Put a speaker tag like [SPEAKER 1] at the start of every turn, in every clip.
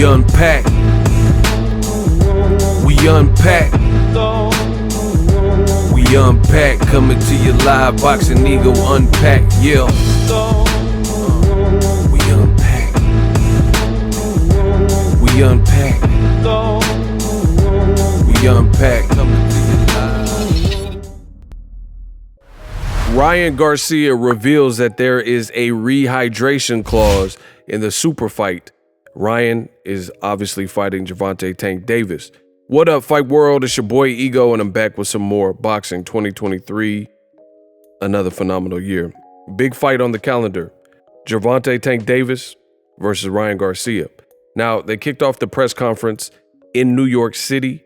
[SPEAKER 1] unpack. We unpack. We unpack. Coming to you live, Boxingego unpack. Yeah. We unpack. We unpack. We unpack. Coming to you live. Ryan Garcia reveals that there is a rehydration clause in the super fight. Ryan is obviously fighting Gervonta Tank Davis. What up, Fight World? It's your boy Ego, and I'm back with some more boxing 2023. Another phenomenal year. Big fight on the calendar. Gervonta Tank Davis versus Ryan Garcia. Now, they kicked off the press conference in New York City,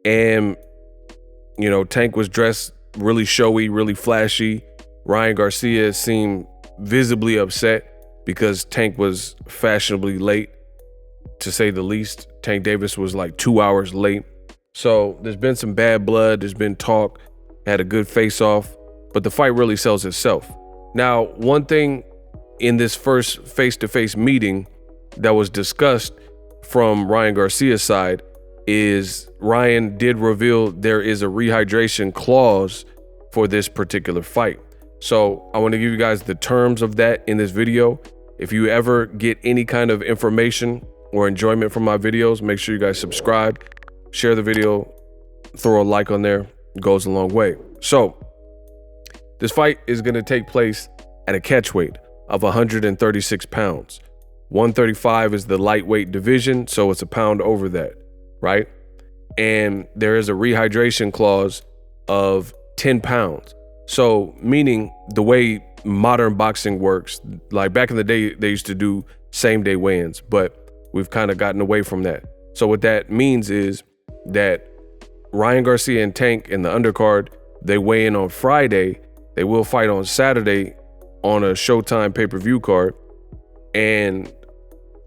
[SPEAKER 1] and, you know, Tank was dressed really showy, really flashy. Ryan Garcia seemed visibly upset because Tank was fashionably late, to say the least. Tank Davis was like 2 hours late. So there's been some bad blood. There's been talk, had a good face off, but the fight really sells itself. Now, one thing in this first face-to-face meeting that was discussed from Ryan Garcia's side is Ryan did reveal there is a rehydration clause for this particular fight. So I want to give you guys the terms of that in this video. If you ever get any kind of information or enjoyment from my videos, make sure you guys subscribe, share the video, throw a like on there. It goes a long way. So this fight is going to take place at a catch weight of 136 pounds. 135 is the lightweight division, so it's a pound over that, right? And there is a rehydration clause of 10 pounds. So meaning the way modern boxing works, like back in the day, they used to do same day weigh-ins, but we've kind of gotten away from that. So what that means is that Ryan Garcia and Tank in the undercard, they weigh in on Friday. They will fight on Saturday on a Showtime pay-per-view card. And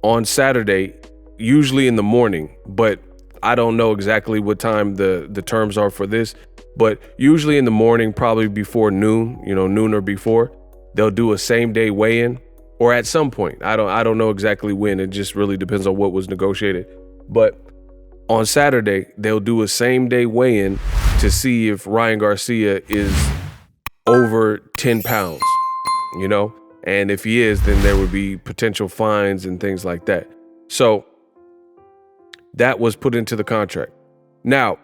[SPEAKER 1] on Saturday, usually in the morning, but I don't know exactly what time the terms are for this, but usually in the morning, probably before noon, noon or before, they'll do a same day weigh-in, or at some point. I don't know exactly when. It just really depends on what was negotiated. But on Saturday, they'll do a same day weigh-in to see if Ryan Garcia is over 10 pounds, and if he is, then there would be potential fines and things like that. So that was put into the contract. Now,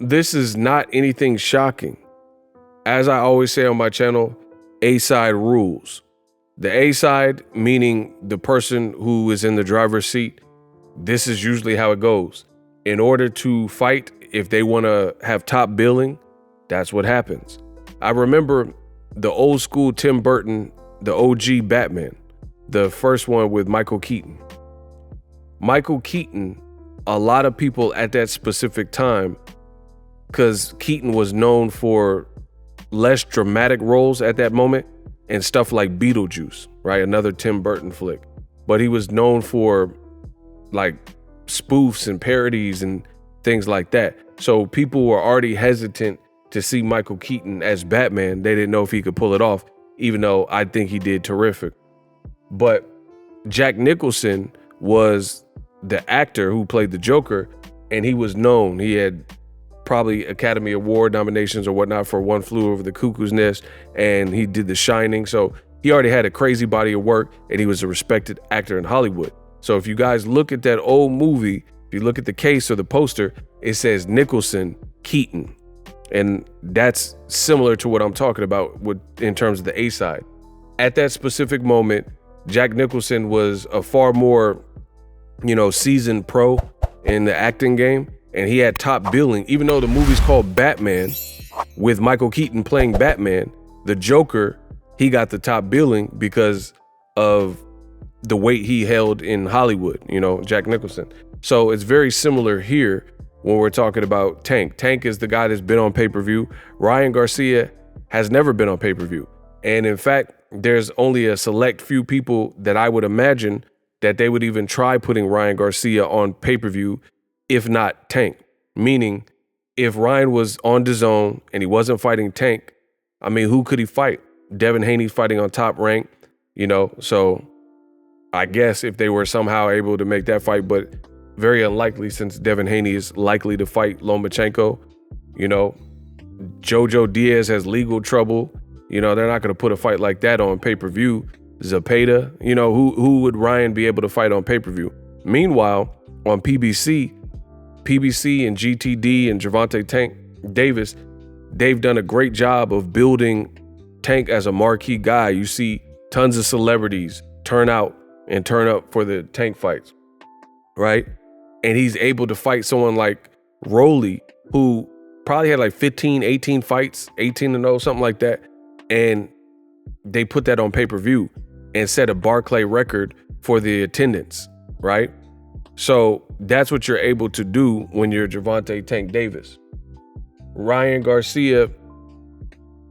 [SPEAKER 1] this is not anything shocking. As I always say on my channel, A-side rules. The A-side, meaning the person who is in the driver's seat, this is usually how it goes. In order to fight, if they want to have top billing, that's what happens. I remember the old school Tim Burton, the OG Batman, the first one with Michael Keaton. Michael Keaton, a lot of people at that specific time, because Keaton was known for less dramatic roles at that moment and stuff like Beetlejuice, right? Another Tim Burton flick. But he was known for like spoofs and parodies and things like that. So people were already hesitant to see Michael Keaton as Batman. They didn't know if he could pull it off, even though I think he did terrific. But Jack Nicholson was the actor who played the Joker, and he was known. He had probably Academy Award nominations or whatnot for One Flew Over the Cuckoo's Nest, and he did The Shining. So he already had a crazy body of work, and he was a respected actor in Hollywood. So if you guys look at that old movie, if you look at the case or the poster, it says Nicholson, Keaton. And that's similar to what I'm talking about in terms of the A side. At that specific moment, Jack Nicholson was a far more, seasoned pro in the acting game, and he had top billing. Even though the movie's called Batman, with Michael Keaton playing Batman, the Joker, he got the top billing because of the weight he held in Hollywood, Jack Nicholson. So it's very similar here when we're talking about Tank. Tank is the guy that's been on pay-per-view. Ryan Garcia has never been on pay-per-view. And in fact, there's only a select few people that I would imagine that they would even try putting Ryan Garcia on pay-per-view, if not Tank. Meaning, if Ryan was on DAZN and he wasn't fighting Tank, I mean, who could he fight? Devin Haney's fighting on Top Rank, so I guess if they were somehow able to make that fight, but very unlikely since Devin Haney is likely to fight Lomachenko. You know, Jojo Diaz has legal trouble. You know, they're not going to put a fight like that on pay-per-view. Zapata, you know, who would Ryan be able to fight on pay-per-view? Meanwhile, on PBC and GTD and Gervonta Tank Davis, they've done a great job of building Tank as a marquee guy. You see tons of celebrities turn out and turn up for the Tank fights, right? And he's able to fight someone like Rolly, who probably had like 15, 18 fights, 18-0, something like that. And they put that on pay-per-view and set a Barclay record for the attendance, right? So that's what you're able to do when you're Gervonta Tank Davis. Ryan Garcia,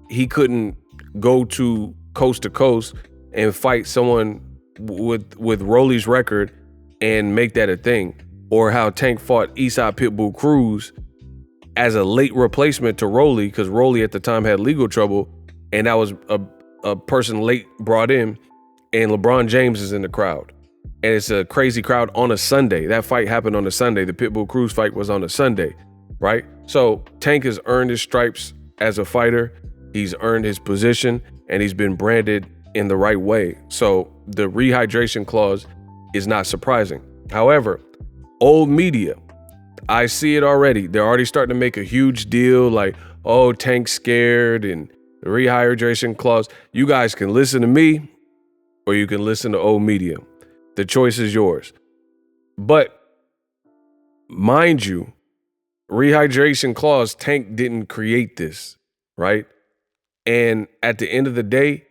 [SPEAKER 1] he couldn't go to coast and fight someone with Rolly's record and make that a thing. Or how Tank fought Eastside Pitbull Cruz as a late replacement to Rolly, because Rolly at the time had legal trouble, and that was a person late brought in, and LeBron James is in the crowd. And it's a crazy crowd on a Sunday. That fight happened on a Sunday. The Pitbull Cruz fight was on a Sunday, right? So Tank has earned his stripes as a fighter. He's earned his position, and he's been branded in the right way. So the rehydration clause is not surprising. However, old media, I see it already. They're already starting to make a huge deal like, oh, Tank's scared and the rehydration clause. You guys can listen to me or you can listen to old media. The choice is yours. But mind you, rehydration clause, Tank didn't create this, right? And at the end of the day,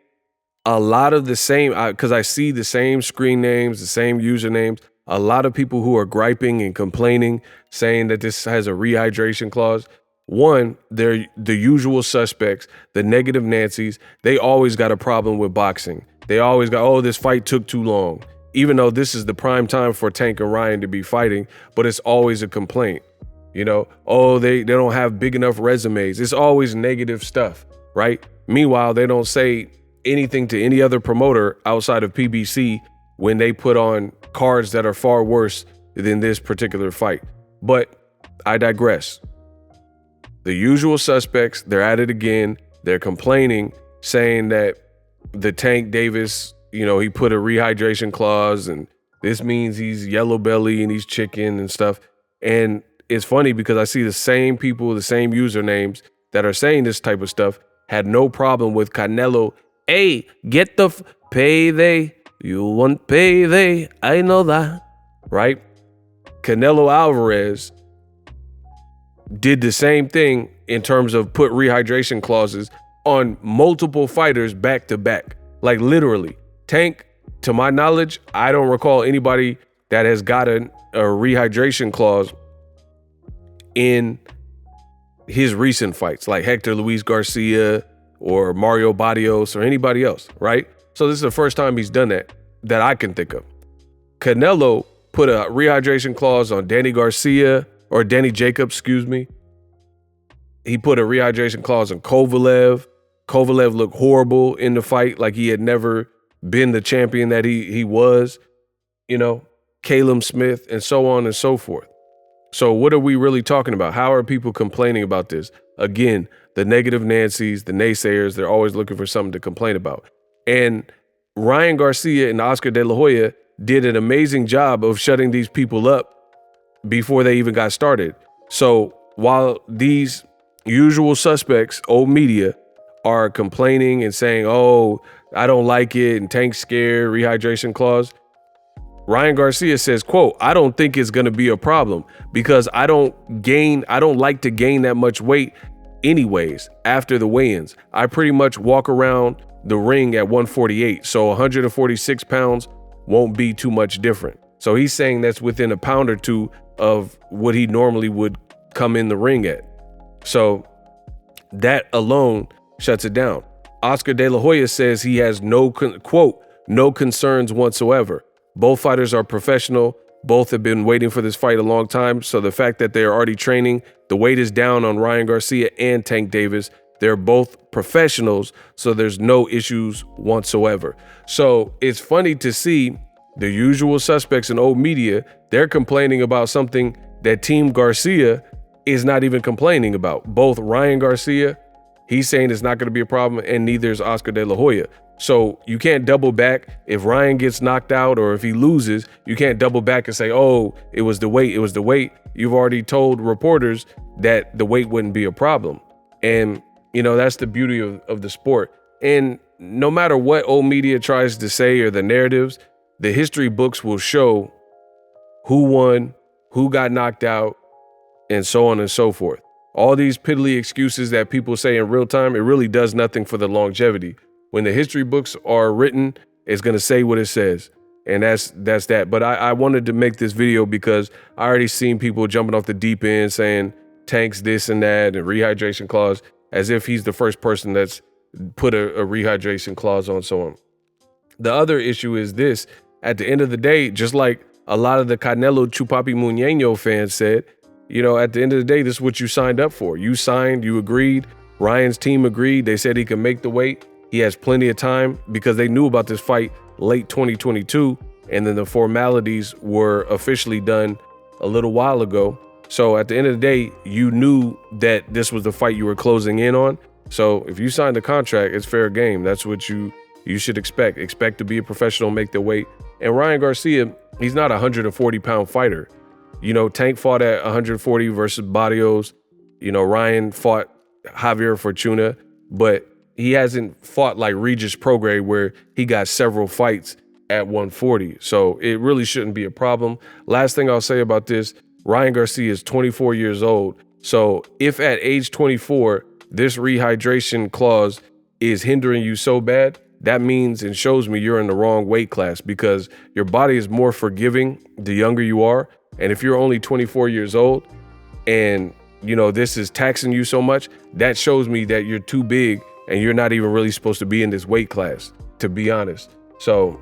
[SPEAKER 1] a lot of the same, because I see the same screen names, the same usernames, a lot of people who are griping and complaining, saying that this has a rehydration clause. One, they're the usual suspects, the negative Nancys. They always got a problem with boxing. They always got, oh, this fight took too long. Even though this is the prime time for Tank and Ryan to be fighting, but it's always a complaint. You know, oh, they don't have big enough resumes. It's always negative stuff, right? Meanwhile, they don't say anything to any other promoter outside of PBC when they put on cards that are far worse than this particular fight. But I digress. The usual suspects, they're at it again. They're complaining, saying that the Tank Davis, you know, he put a rehydration clause and this means he's yellow belly and he's chicken and stuff. And it's funny because I see the same people, the same usernames that are saying this type of stuff had no problem with CANELO. Hey, get the payday. You want payday. I know that, right? Canelo Alvarez did the same thing in terms of put rehydration clauses on multiple fighters back to back. Like literally. Tank, to my knowledge, I don't recall anybody that has gotten a rehydration clause in his recent fights, like Hector Luis Garcia or Mario Barrios or anybody else, right? So this is the first time he's done that I can think of. Canelo put a rehydration clause on Danny Jacobs, excuse me. He put a rehydration clause on Kovalev. Kovalev looked horrible in the fight, like he had never been the champion that he was, you know, Caleb Smith and so on and so forth. So what are we really talking about? How are people complaining about this? Again, the negative Nancys, the naysayers, they're always looking for something to complain about. And Ryan Garcia and Oscar De La Hoya did an amazing job of shutting these people up before they even got started. So while these usual suspects, old media, are complaining and saying, oh, I don't like it and Tank's scared, rehydration clause, Ryan Garcia says, quote, I don't think it's going to be a problem because I don't like to gain that much weight anyways after the weigh-ins. I pretty much walk around the ring at 148. So 146 pounds won't be too much different. So he's saying that's within a pound or two of what he normally would come in the ring at. So that alone shuts it down. Oscar De La Hoya says he has quote, no concerns whatsoever. Both fighters are professional. Both have been waiting for this fight a long time. So the fact that they're already training, the weight is down on Ryan Garcia and Tank Davis. They're both professionals, so there's no issues whatsoever. So it's funny to see the usual suspects in old media, they're complaining about something that Team Garcia is not even complaining about. Both Ryan Garcia, he's saying it's not going to be a problem, and neither is Oscar De La Hoya. So you can't double back. If Ryan gets knocked out or if he loses, you can't double back and say, oh, it was the weight, it was the weight. You've already told reporters that the weight wouldn't be a problem. And, you know, that's the beauty of the sport. And no matter what old media tries to say or the narratives, the history books will show who won, who got knocked out, and so on and so forth. All these piddly excuses that people say in real time, it really does nothing for the longevity. When the history books are written, it's going to say what it says. And that's that. But I wanted to make this video because I already seen people jumping off the deep end saying Tank's this and that and rehydration clause, as if he's the first person that's put a rehydration clause on someone. The other issue is this. At the end of the day, just like a lot of the Canelo Chupapi Muñeño fans said, you know, at the end of the day, this is what you signed up for. You signed, you agreed. Ryan's team agreed. They said he can make the weight. He has plenty of time because they knew about this fight late 2022. And then the formalities were officially done a little while ago. So at the end of the day, you knew that this was the fight you were closing in on. So if you signed the contract, it's fair game. That's what you should expect. Expect to be a professional, make the weight. And Ryan Garcia, he's not a 140-pound fighter. You know, Tank fought at 140 versus Barrios. You know, Ryan fought Javier Fortuna, but he hasn't fought like Regis Prograis where he got several fights at 140. So it really shouldn't be a problem. Last thing I'll say about this, Ryan Garcia is 24 years old. So if at age 24, this rehydration clause is hindering you so bad, that means and shows me you're in the wrong weight class because your body is more forgiving the younger you are. And if you're only 24 years old and, you know, this is taxing you so much, that shows me that you're too big and you're not even really supposed to be in this weight class, to be honest. So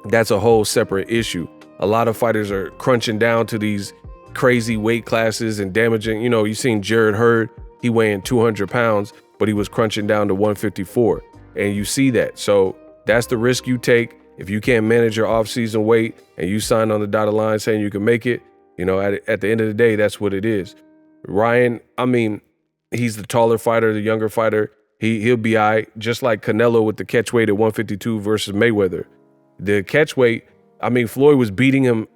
[SPEAKER 1] that's a whole separate issue. A lot of fighters are crunching down to these crazy weight classes and damaging. You know, you've seen Jared Hurd, he weighing 200 pounds, but he was crunching down to 154. And you see that. So that's the risk you take. If you can't manage your off-season weight and you sign on the dotted line saying you can make it, you know, at the end of the day, that's what it is. Ryan, I mean, he's the taller fighter, the younger fighter. He'll be all right, just like Canelo with the catch weight at 152 versus Mayweather. The catch weight, I mean, Floyd was beating him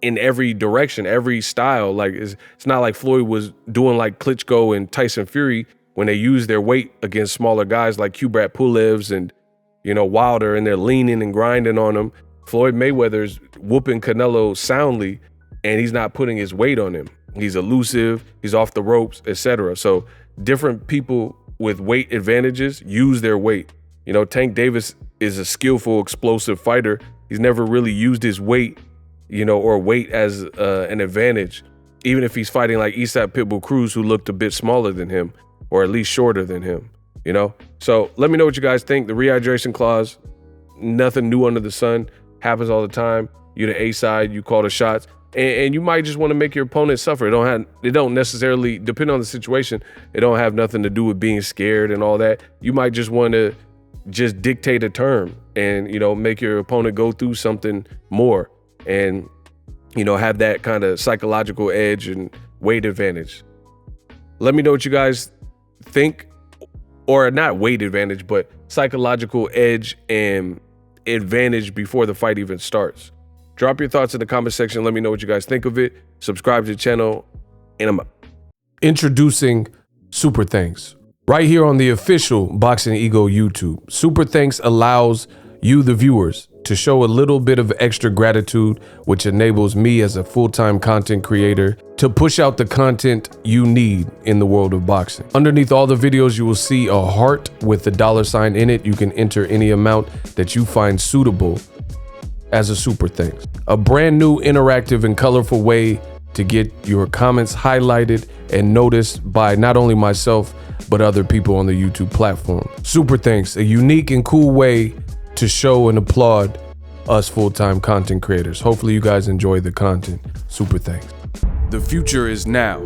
[SPEAKER 1] in every direction, every style. Like it's not like Floyd was doing like Klitschko and Tyson Fury when they used their weight against smaller guys like Kubrat Pulev's and, you know, Wilder, and they're leaning and grinding on him. Floyd Mayweather's whooping Canelo soundly, and he's not putting his weight on him. He's elusive, he's off the ropes, etc. So different people with weight advantages use their weight. You know, Tank Davis is a skillful, explosive fighter. He's never really used his weight, you know, or weight as an advantage, even if he's fighting like Isaac Pitbull Cruz, who looked a bit smaller than him, or at least shorter than him, you know? So let me know what you guys think. The rehydration clause, nothing new under the sun, happens all the time. You're the A side, you call the shots. And you might just want to make your opponent suffer. It don't necessarily, depend on the situation, it don't have nothing to do with being scared and all that. You might just want to just dictate a term and, you know, make your opponent go through something more and, you know, have that kind of psychological edge and weight advantage. Let me know what you guys think, or not weight advantage, but psychological edge and advantage before the fight even starts. Drop your thoughts in the comment section. Let me know what you guys think of it. Subscribe to the channel, and I'm introducing Super Thanks right here on the official Boxingego YouTube. Super Thanks allows you, the viewers, to show a little bit of extra gratitude, which enables me as a full-time content creator to push out the content you need in the world of boxing. Underneath all the videos, you will see a heart with the $sign in it. You can enter any amount that you find suitable as a super thanks. A brand new, interactive, and colorful way to get your comments highlighted and noticed by not only myself, but other people on the YouTube platform. Super thanks, a unique and cool way to show and applaud us full-time content creators. Hopefully you guys enjoy the content. Super thanks. The future is now.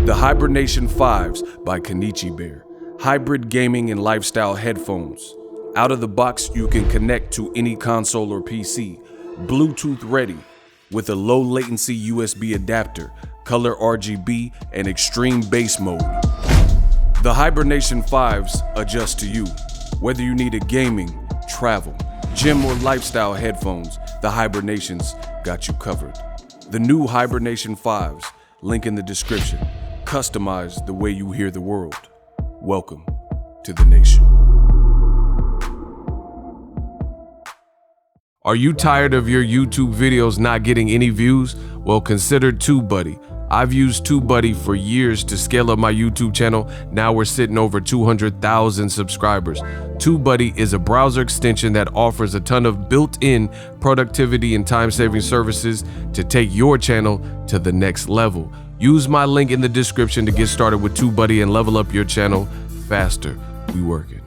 [SPEAKER 1] The Hibernation 5s by Kenichi Bear. Hybrid gaming and lifestyle headphones. Out of the box, you can connect to any console or PC. Bluetooth ready, with a low latency USB adapter, color RGB, and extreme bass mode. The Hibernation 5s adjust to you. Whether you need a gaming, travel, gym, or lifestyle headphones, the Hibernations got you covered. The new Hibernation 5s, link in the description, customize the way you hear the world. Welcome to the nation. Are you tired of your YouTube videos not getting any views? Well, consider TubeBuddy. I've used TubeBuddy for years to scale up my YouTube channel. Now we're sitting over 200,000 subscribers. TubeBuddy is a browser extension that offers a ton of built-in productivity and time-saving services to take your channel to the next level. Use my link in the description to get started with TubeBuddy and level up your channel faster. We working.